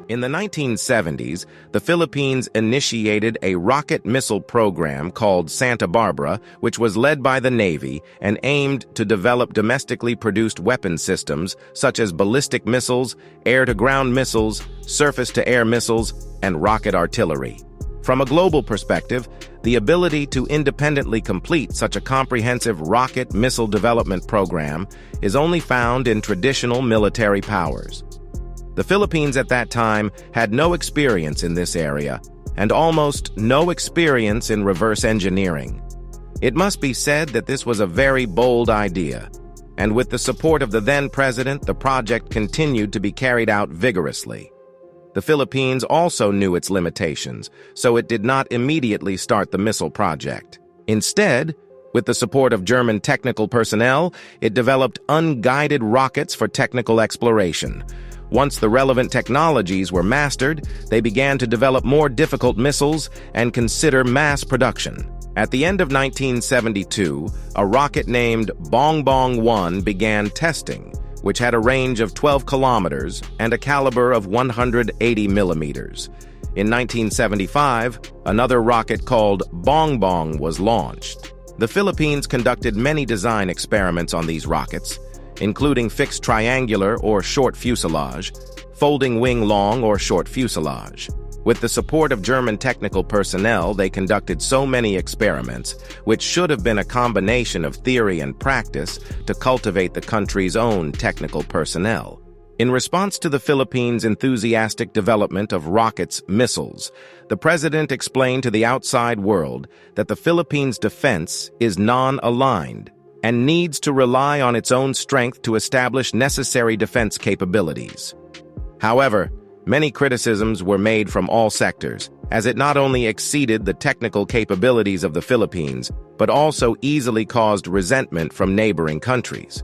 In the 1970s, the Philippines initiated a rocket missile program called Santa Barbara, which was led by the Navy and aimed to develop domestically produced weapon systems such as ballistic missiles, air-to-ground missiles, surface-to-air missiles, and rocket artillery. From a global perspective, the ability to independently complete such a comprehensive rocket missile development program is only found in traditional military powers. The Philippines at that time had no experience in this area and almost no experience in reverse engineering. It must be said that this was a very bold idea, and with the support of the then president, the project continued to be carried out vigorously. The Philippines also knew its limitations, so it did not immediately start the missile project. Instead, with the support of German technical personnel, it developed unguided rockets for technical exploration. Once the relevant technologies were mastered, they began to develop more difficult missiles and consider mass production. At the end of 1972, a rocket named Bongbong 1 began testing, which had a range of 12 kilometers and a caliber of 180 millimeters. In 1975, another rocket called Bongbong was launched. The Philippines conducted many design experiments on these rockets, including fixed triangular or short fuselage, folding wing long or short fuselage. With the support of German technical personnel, they conducted so many experiments, which should have been a combination of theory and practice to cultivate the country's own technical personnel. In response to the Philippines' enthusiastic development of rockets, missiles, the president explained to the outside world that the Philippines' defense is non-aligned and needs to rely on its own strength to establish necessary defense capabilities. However, many criticisms were made from all sectors, as it not only exceeded the technical capabilities of the Philippines, but also easily caused resentment from neighboring countries.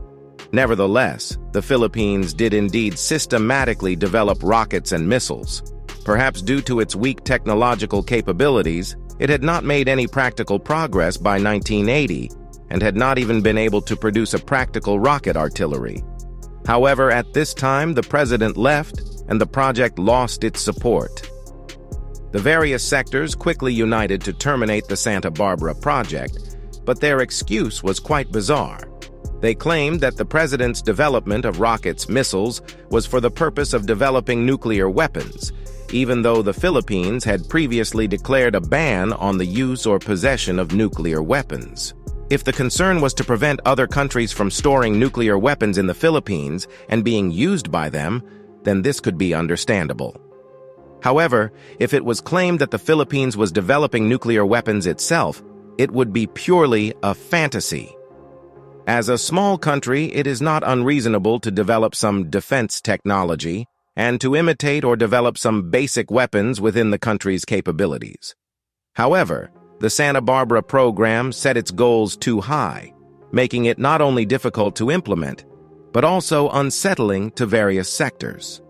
Nevertheless, the Philippines did indeed systematically develop rockets and missiles. Perhaps due to its weak technological capabilities, it had not made any practical progress by 1980, and had not even been able to produce a practical rocket artillery. However, at this time, the president left, and the project lost its support. The various sectors quickly united to terminate the Santa Barbara project, but their excuse was quite bizarre. They claimed that the president's development of rockets, missiles, was for the purpose of developing nuclear weapons, even though the Philippines had previously declared a ban on the use or possession of nuclear weapons. If the concern was to prevent other countries from storing nuclear weapons in the Philippines and being used by them, then this could be understandable. However, if it was claimed that the Philippines was developing nuclear weapons itself, it would be purely a fantasy. As a small country, it is not unreasonable to develop some defense technology and to imitate or develop some basic weapons within the country's capabilities. However, the Santa Barbara program set its goals too high, making it not only difficult to implement, but also unsettling to various sectors.